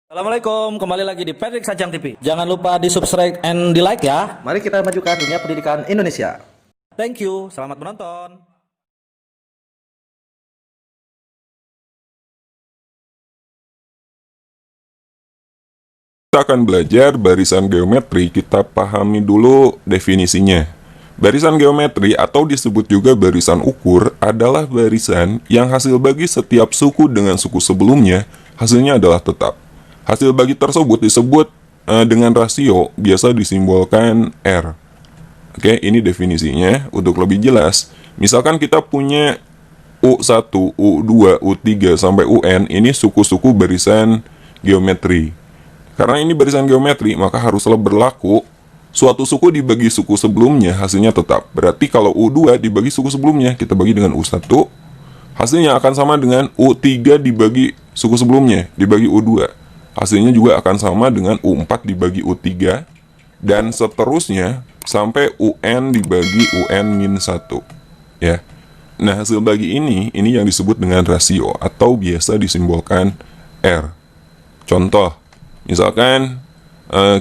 Assalamualaikum, kembali lagi di Patrick Sajang TV. Jangan lupa di subscribe and di like ya. Mari kita majukan dunia pendidikan Indonesia. Thank you, selamat menonton. Kita akan belajar barisan geometri, kita pahami dulu definisinya. Barisan geometri atau disebut juga barisan ukur adalah barisan yang hasil bagi setiap suku dengan suku sebelumnya hasilnya adalah tetap. Hasil bagi tersebut disebut dengan rasio, biasa disimbolkan R. Oke, ini definisinya. Untuk lebih jelas, misalkan kita punya U1, U2, U3 sampai UN, ini suku-suku barisan geometri. Karena ini barisan geometri, maka haruslah berlaku suatu suku dibagi suku sebelumnya, hasilnya tetap. Berarti kalau U2 dibagi suku sebelumnya, kita bagi dengan U1, hasilnya akan sama dengan U3 dibagi suku sebelumnya, dibagi U2. Hasilnya juga akan sama dengan U4 dibagi U3, dan seterusnya sampai UN dibagi UN-1. Ya. Nah, hasil bagi ini yang disebut dengan rasio, atau biasa disimbolkan R. Contoh, misalkan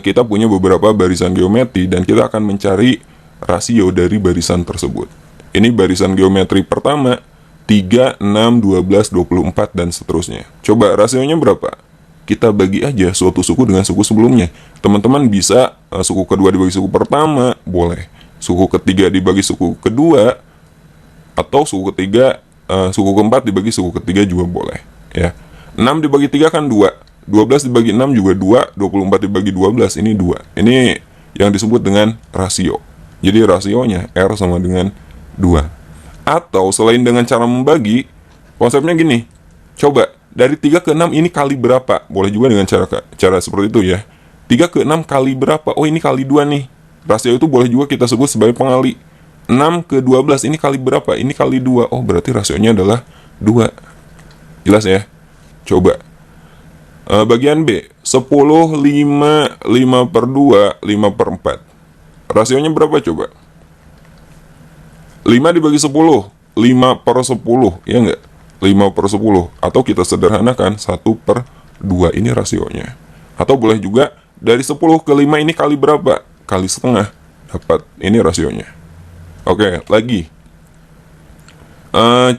kita punya beberapa barisan geometri dan kita akan mencari rasio dari barisan tersebut. Ini barisan geometri pertama, 3, 6, 12, 24, dan seterusnya. Coba rasionya berapa? Kita bagi aja suatu suku dengan suku sebelumnya. Teman-teman bisa suku kedua dibagi suku pertama, boleh. Suku ketiga dibagi suku kedua, atau suku ketiga, suku keempat dibagi suku ketiga juga boleh. Ya. 6 dibagi 3 kan 2. 12 dibagi 6 juga 2, 24 dibagi 12, ini 2. Ini yang disebut dengan rasio. Jadi rasionya R sama dengan 2. Atau selain dengan cara membagi, konsepnya gini. Coba, dari 3 ke 6 ini kali berapa? Boleh juga dengan cara seperti itu ya. 3 ke 6 kali berapa? Oh, ini kali 2 nih. Rasio itu boleh juga kita sebut sebagai pengali. 6 ke 12 ini kali berapa? Ini kali 2. Oh, berarti rasionya adalah 2. Jelas ya? Coba. Bagian B, 10, 5, 5 per 2, 5 per 4. Rasionya berapa coba? 5 dibagi 10, 5 per 10, ya enggak? 5 per 10, atau kita sederhanakan 1 per 2, ini rasionya. Atau boleh juga, dari 10 ke 5 ini kali berapa? Kali setengah, dapat, ini rasionya. Oke, lagi.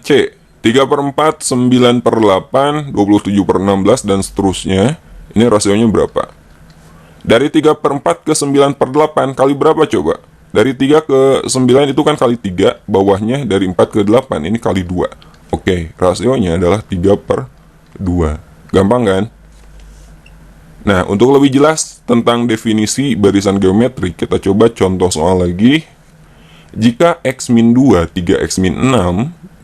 C, 3 per 4, 9 per 8, 27 per 16, dan seterusnya. Ini rasionya berapa? Dari 3 per 4 ke 9 per 8, kali berapa coba? Dari 3 ke 9 itu kan kali 3, bawahnya dari 4 ke 8, ini kali 2. Oke, rasionya adalah 3 per 2. Gampang kan? Nah, untuk lebih jelas tentang definisi barisan geometri, kita coba contoh soal lagi. Jika X-2, 3X-6,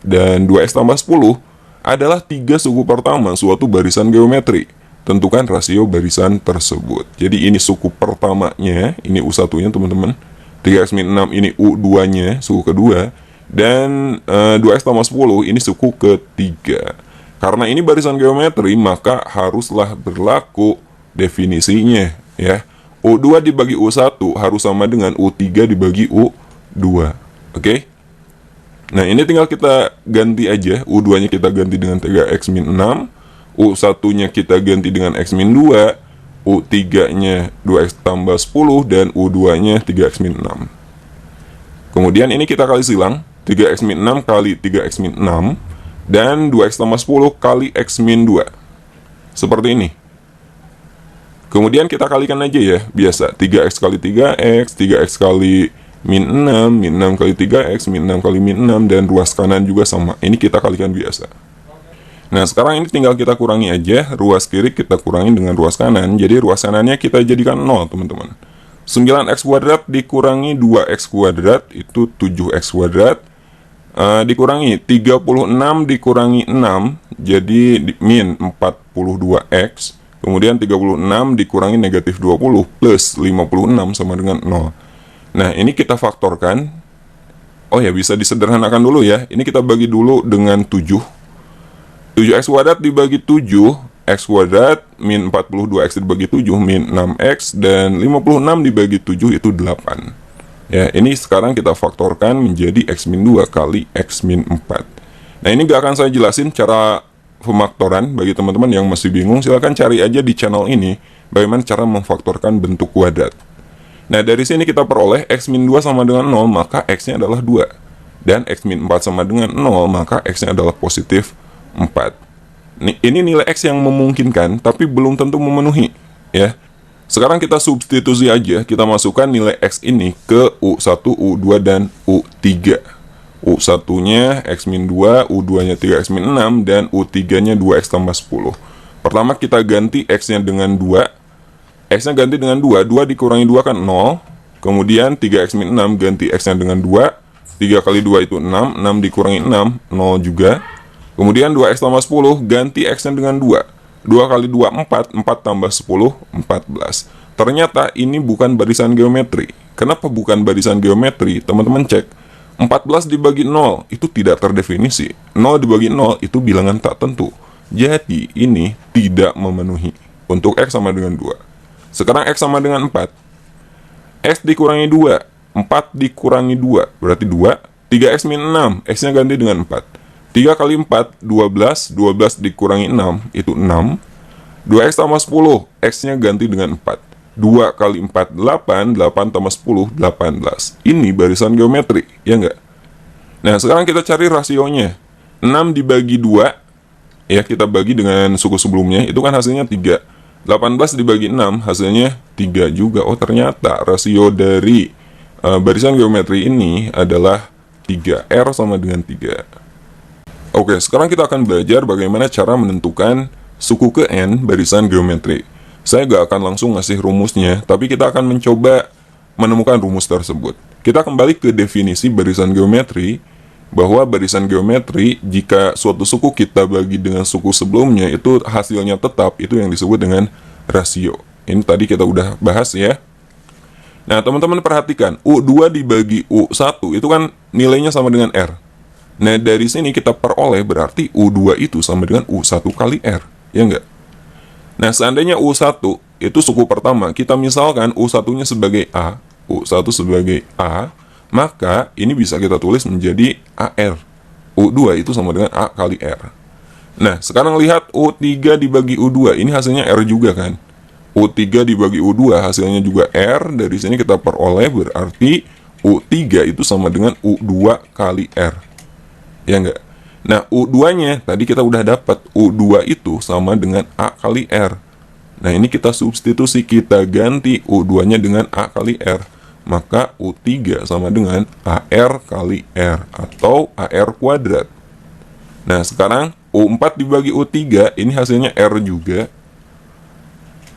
dan 2X tambah 10 adalah 3 suku pertama suatu barisan geometri. Tentukan rasio barisan tersebut. Jadi ini suku pertamanya, ini U1-nya teman-teman. 3X-6 ini U2-nya, suku kedua. Dan 2X tambah 10 ini suku ketiga. Karena ini barisan geometri, maka haruslah berlaku definisinya. Ya. U2 dibagi U1 harus sama dengan U3 dibagi U2. Oke? Nah, ini tinggal kita ganti aja. U2-nya kita ganti dengan 3X-6, U1-nya kita ganti dengan X-2, U3-nya 2X tambah 10, dan U2-nya 3X-6. Kemudian ini kita kali silang, 3X-6 kali 3X-6, dan 2X tambah 10 kali X-2. Seperti ini. Kemudian kita kalikan aja ya, biasa. 3X kali 3X, 3X kali min 6, min 6 kali 3X, min 6 kali min 6, dan ruas kanan juga sama. Ini kita kalikan biasa. Nah, sekarang ini tinggal kita kurangi aja. Ruas kiri kita kurangi dengan ruas kanan. Jadi ruas kanannya kita jadikan 0, teman-teman. 9X kuadrat dikurangi 2X kuadrat, itu 7X kuadrat. Dikurangi 36 dikurangi 6, jadi min 42X. Kemudian 36 dikurangi negatif 20 plus 56 sama dengan 0. Nah, ini kita faktorkan. Oh ya, bisa disederhanakan dulu ya. Ini kita bagi dulu dengan 7. 7X kuadrat dibagi 7, X kuadrat min 42X dibagi 7, min 6X, dan 56 dibagi 7 itu 8. Ya, ini sekarang kita faktorkan menjadi X-2 kali X-4. Nah, ini gak akan saya jelasin cara pemaktoran. Bagi teman-teman yang masih bingung, silahkan cari aja di channel ini bagaimana cara memfaktorkan bentuk kuadrat. Nah, dari sini kita peroleh X-2 sama dengan 0, maka X-nya adalah 2. Dan X-4 sama dengan 0, maka X-nya adalah positif 4. Ini nilai X yang memungkinkan, tapi belum tentu memenuhi, ya. Sekarang kita substitusi aja, kita masukkan nilai X ini ke U1, U2, dan U3. U1-nya X-2, U2-nya 3X-6, dan U3-nya 2X tambah 10. Pertama kita ganti X-nya dengan 2. X-nya ganti dengan 2, 2 dikurangi 2 kan 0. Kemudian 3X-6 ganti X-nya dengan 2. 3 kali 2 itu 6, 6 dikurangi 6, 0 juga. Kemudian 2X tambah 10, ganti X-nya dengan 2. 2 kali 2, 4, 4 tambah 10, 14. Ternyata ini bukan barisan geometri. Kenapa bukan barisan geometri? Teman-teman cek. 14 dibagi 0 itu tidak terdefinisi. 0 dibagi 0 itu bilangan tak tentu. Jadi ini tidak memenuhi. Untuk X sama dengan 2. Sekarang X sama dengan 4. X dikurangi 2. 4 dikurangi 2 berarti 2. 3X min 6. X-nya ganti dengan 4. 3 kali 4 12. 12 dikurangi 6 itu 6. 2X tambah 10. X-nya ganti dengan 4. 2 kali 4, 8, 8 tambah 10, 18. Ini barisan geometri, ya enggak? Nah, sekarang kita cari rasionya. 6 dibagi 2, ya kita bagi dengan suku sebelumnya, itu kan hasilnya 3. 18 dibagi 6, hasilnya 3 juga. Oh, ternyata rasio dari barisan geometri ini adalah 3. R sama dengan 3. Oke, sekarang kita akan belajar bagaimana cara menentukan suku ke N barisan geometri. Saya gak akan langsung ngasih rumusnya, tapi kita akan mencoba menemukan rumus tersebut. Kita kembali ke definisi barisan geometri, bahwa barisan geometri, jika suatu suku kita bagi dengan suku sebelumnya, itu hasilnya tetap, itu yang disebut dengan rasio. Ini tadi kita udah bahas ya. Nah, teman-teman perhatikan, U2 dibagi U1, itu kan nilainya sama dengan R. Nah, dari sini kita peroleh berarti U2 itu sama dengan U1 kali R, ya enggak? Nah, seandainya U1 itu suku pertama, kita misalkan U1-nya sebagai A, U1 sebagai A, maka ini bisa kita tulis menjadi AR. U2 itu sama dengan A kali R. Nah, sekarang lihat U3 dibagi U2, ini hasilnya R juga kan? U3 dibagi U2 hasilnya juga R, dari sini kita peroleh berarti U3 itu sama dengan U2 kali R. Ya enggak? Nah, U2-nya tadi kita udah dapat, U2 itu sama dengan A kali R. Nah, ini kita substitusi, kita ganti U2-nya dengan A kali R. Maka U3 sama dengan AR kali R atau AR kuadrat. Nah, sekarang U4 dibagi U3, ini hasilnya R juga.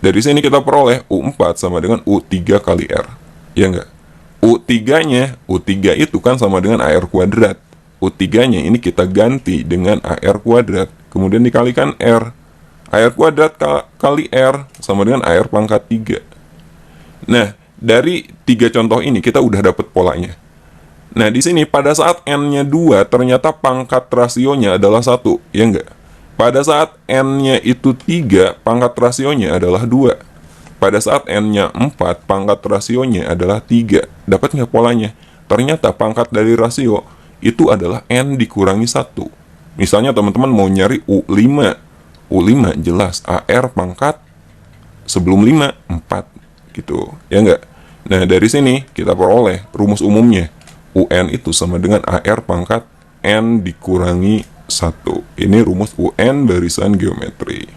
Dari sini kita peroleh U4 sama dengan U3 kali R. Ya enggak? U3-nya, U3 itu kan sama dengan AR kuadrat. U3-nya ini kita ganti dengan AR kuadrat, kemudian dikalikan R. AR kuadrat kali R sama dengan AR pangkat 3. Nah, dari 3 contoh ini kita udah dapat polanya. Nah, di sini pada saat N-nya 2, ternyata pangkat rasionya adalah 1, ya enggak? Pada saat N-nya itu 3, pangkat rasionya adalah 2. Pada saat N-nya 4, pangkat rasionya adalah 3. Dapat nggak polanya? Ternyata pangkat dari rasio itu adalah N dikurangi 1. Misalnya teman-teman mau nyari U5. U5 jelas AR pangkat sebelum 5, 4 gitu. Ya enggak? Nah, dari sini kita peroleh rumus umumnya. UN itu sama dengan AR pangkat N dikurangi 1. Ini rumus UN barisan geometri.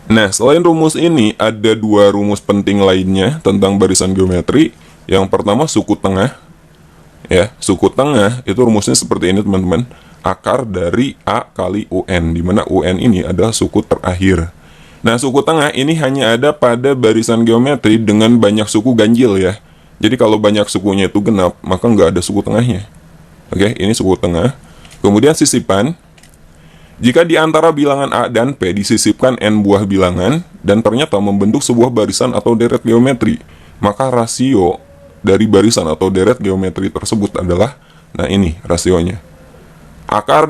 Nah, selain rumus ini, ada 2 rumus penting lainnya tentang barisan geometri. Yang pertama, suku tengah. Ya, suku tengah itu rumusnya seperti ini teman-teman. Akar dari A kali UN, di mana UN ini adalah suku terakhir. Nah, suku tengah ini hanya ada pada barisan geometri dengan banyak suku ganjil ya. Jadi kalau banyak sukunya itu genap, maka nggak ada suku tengahnya. Oke, ini suku tengah. Kemudian sisipan. Jika di antara bilangan A dan P disisipkan N buah bilangan, dan ternyata membentuk sebuah barisan atau deret geometri, maka rasio dari barisan atau deret geometri tersebut adalah, nah ini rasionya. Akar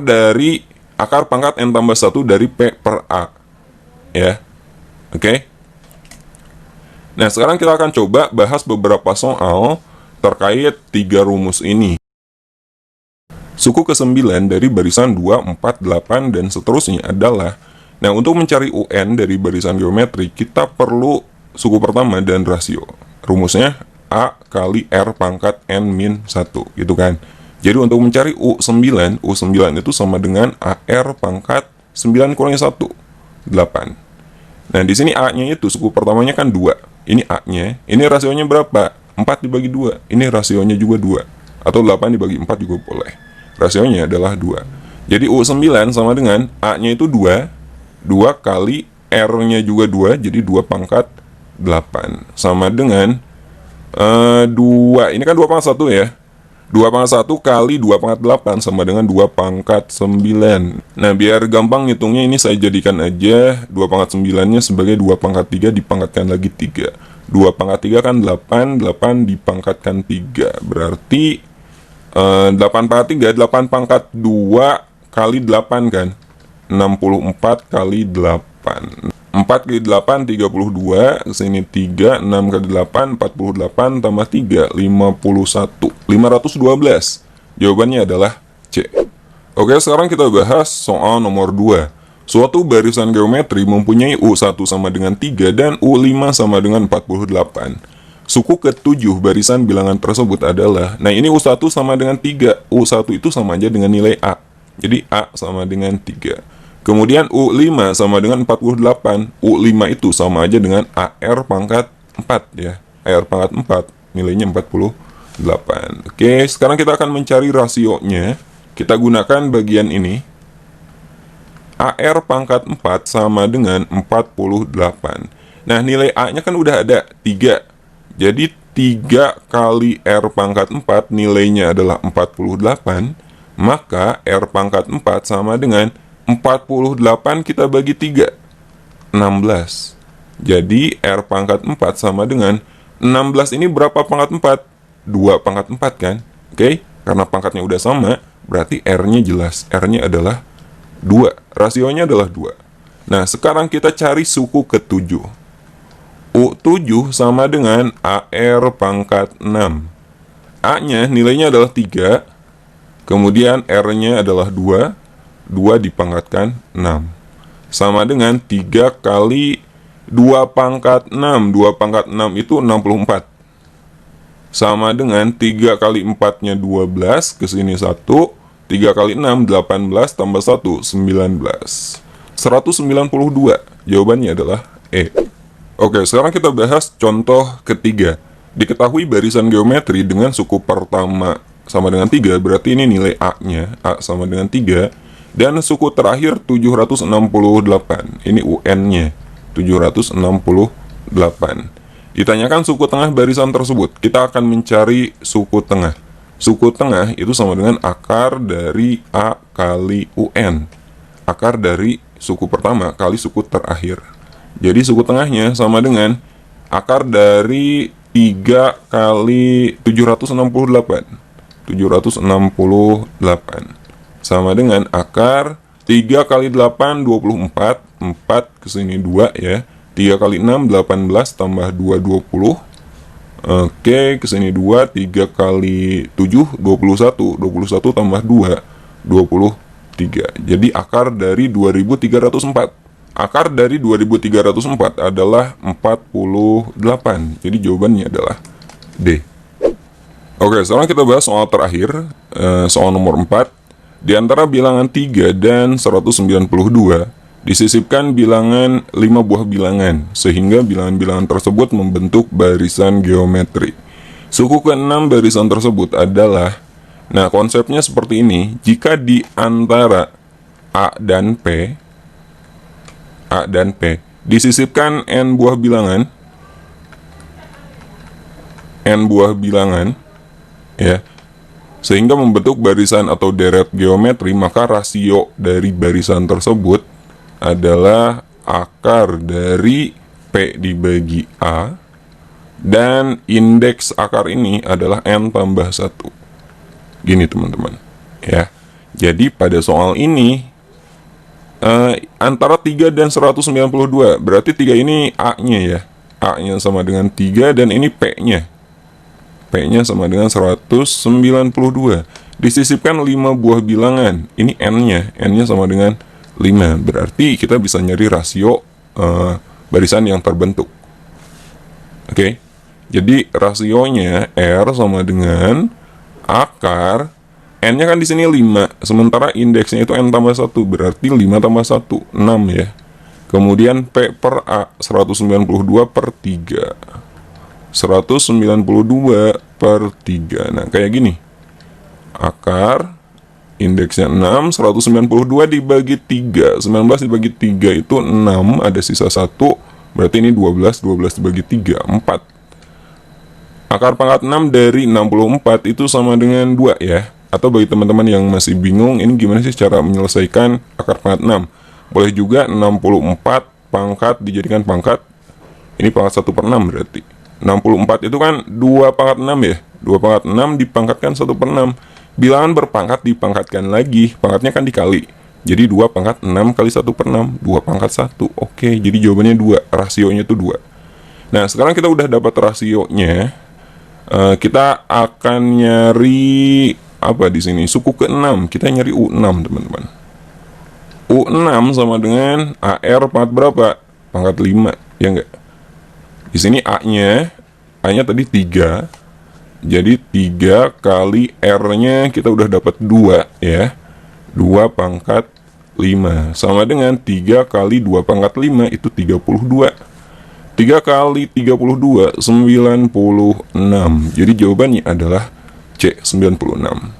pangkat N tambah 1 dari P per A. Ya. Oke. Nah, sekarang kita akan coba bahas beberapa soal terkait 3 rumus ini. Suku ke-9 dari barisan 2, 4, 8, dan seterusnya adalah, nah untuk mencari UN dari barisan geometri, kita perlu suku pertama dan rasio. Rumusnya A kali R pangkat N min 1, gitu kan. Jadi untuk mencari U9 itu sama dengan AR pangkat 9 kurangi 1, 8. Nah di sini A-nya itu suku pertamanya kan 2. Ini A-nya, ini rasionya berapa? 4 dibagi 2, ini rasionya juga 2. Atau 8 dibagi 4 juga boleh. Rasionya adalah 2. Jadi U9 sama dengan A-nya itu 2, 2 kali R-nya juga 2, jadi 2 pangkat 8. Sama dengan 2, ini kan 2 pangkat 1 ya. 2 pangkat 1 kali 2 pangkat 8 sama dengan 2 pangkat 9. Nah biar gampang ngitungnya, ini saya jadikan aja 2 pangkat 9-nya sebagai 2 pangkat 3 dipangkatkan lagi 3. 2 pangkat 3 kan 8, 8 dipangkatkan 3. Berarti 8 pangkat 3, 8 pangkat 2 kali 8 kan, 64 kali 8. 4 kali 8, 32, kesini 3, 6 kali 8, 48, tambah 3, 51, 512. Jawabannya adalah C. Oke, sekarang kita bahas soal nomor 2. Suatu barisan geometri mempunyai U1 sama dengan 3 dan U5 sama dengan 48. Suku ke-7 barisan bilangan tersebut adalah, nah ini U1 sama dengan 3, U1 itu sama aja dengan nilai A. Jadi A sama dengan 3. Kemudian U5 sama dengan 48. U5 itu sama aja dengan AR pangkat 4 ya. AR pangkat 4 nilainya 48. Oke, sekarang kita akan mencari rasionya. Kita gunakan bagian ini. AR pangkat 4 sama dengan 48. Nah, nilai A-nya kan udah ada 3. Jadi 3 kali R pangkat 4 nilainya adalah 48. Maka R pangkat 4 sama dengan 48 kita bagi 3, 16. Jadi R pangkat 4 sama dengan 16 ini berapa pangkat 4? 2 pangkat 4 kan? Oke, karena pangkatnya udah sama, berarti R-nya jelas. R-nya adalah 2, rasionya adalah 2. Nah, sekarang kita cari suku ke-7. U7 sama dengan AR pangkat 6. A-nya nilainya adalah 3, kemudian R-nya adalah 2, 2 dipangkatkan 6 sama dengan 3 kali 2 pangkat 6. 2 pangkat 6 itu 64 sama dengan 3 kali 4 nya 12, kesini 1, 3 kali 6 18 tambah 1 19, 192. Jawabannya adalah E. Oke, sekarang kita bahas contoh ketiga. Diketahui barisan geometri dengan suku pertama sama dengan 3, berarti ini nilai A-nya, A sama dengan 3. Dan suku terakhir 768. Ini UN-nya 768. Ditanyakan suku tengah barisan tersebut. Kita akan mencari suku tengah. Suku tengah itu sama dengan akar dari A kali UN. Akar dari suku pertama kali suku terakhir. Jadi suku tengahnya sama dengan akar dari 3 kali 768. 768 sama dengan akar 3 kali 8, 24, 4 kesini 2 ya. 3 kali 6, 18 tambah 2, 20. Oke, kesini 2, 3 kali 7, 21. 21 tambah 2, 23. Jadi akar dari 2304. Akar dari 2304 adalah 48. Jadi jawabannya adalah D. Oke, sekarang kita bahas soal terakhir, soal nomor 4. Di antara bilangan 3 dan 192, disisipkan bilangan 5 buah bilangan, sehingga bilangan-bilangan tersebut membentuk barisan geometri. Suku ke-6 barisan tersebut adalah, nah konsepnya seperti ini, jika di antara A dan P disisipkan N buah bilangan, ya, sehingga membentuk barisan atau deret geometri, maka rasio dari barisan tersebut adalah akar dari P dibagi A, dan indeks akar ini adalah N tambah 1. Gini teman-teman ya. Jadi pada soal ini antara 3 dan 192, berarti 3 ini A-nya ya. A-nya sama dengan 3 dan ini P-nya. P-nya sama dengan 192. disisipkan 5 buah bilangan. Ini n-nya sama dengan 5. Berarti kita bisa nyari rasio barisan yang terbentuk. Oke. Jadi rasionya R sama dengan akar n-nya kan di sini 5, sementara indeksnya itu n tambah 1, berarti 5 tambah 1, 6 ya. Kemudian P per A 192 per 3. 192 per 3. Nah, kayak gini. Akar indeksnya 6, 192 dibagi 3. 19 dibagi 3 itu 6, ada sisa 1, berarti ini 12, 12 dibagi 3, 4. Akar pangkat 6 dari 64 itu sama dengan 2 ya. Atau bagi teman-teman yang masih bingung, ini gimana sih cara menyelesaikan akar pangkat 6? Boleh juga 64 pangkat dijadikan pangkat. Ini pangkat 1 per 6 berarti. 64 itu kan 2 pangkat 6 ya. 2 pangkat 6 dipangkatkan 1 per 6. Bilangan berpangkat dipangkatkan lagi. Pangkatnya kan dikali. Jadi 2 pangkat 6 kali 1 per 6. 2 pangkat 1. Oke, jadi jawabannya 2. Rasionya itu 2. Nah, sekarang kita udah dapat rasionya. Kita akan nyari apa di sini? Suku ke-6. Kita nyari U6, teman-teman. U6 sama dengan AR pangkat berapa? Pangkat 5, ya enggak? Di sini A-nya tadi 3. Jadi 3 kali R-nya kita udah dapat 2 ya. 2 pangkat 5 sama dengan 3 kali 2 pangkat 5 itu 32. 3 kali 32 96. Jadi jawabannya adalah C, 96.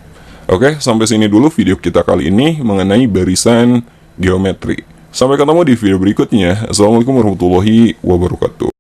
Oke, sampai sini dulu video kita kali ini mengenai barisan geometri. Sampai ketemu di video berikutnya. Assalamualaikum warahmatullahi wabarakatuh.